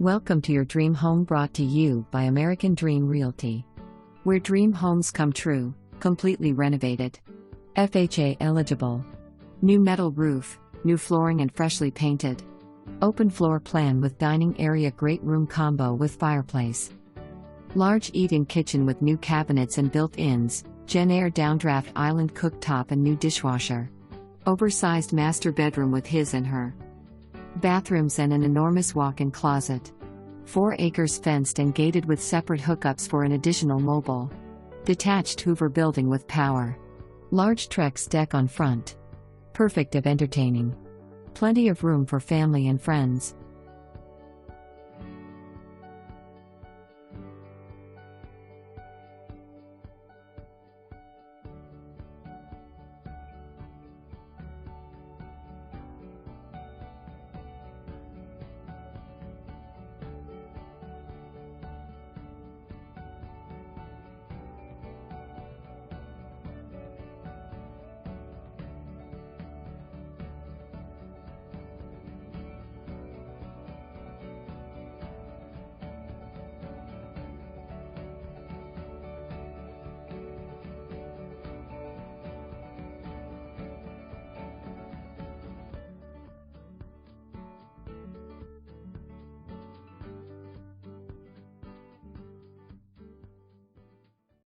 Welcome to your dream home, brought to you by American Dream Realty. Where dream homes come true, completely renovated. FHA eligible. New metal roof, new flooring and freshly painted. Open floor plan with dining area, great room combo with fireplace. Large eat-in kitchen with new cabinets and built-ins, Jennair downdraft island cooktop and new dishwasher. Oversized master bedroom with his and her bathrooms and an enormous walk-in closet. 4 acres fenced and gated with separate hookups for an additional mobile. Detached Hoover Building with power. Large Trex deck on front. Perfect of entertaining. Plenty of room for family and friends.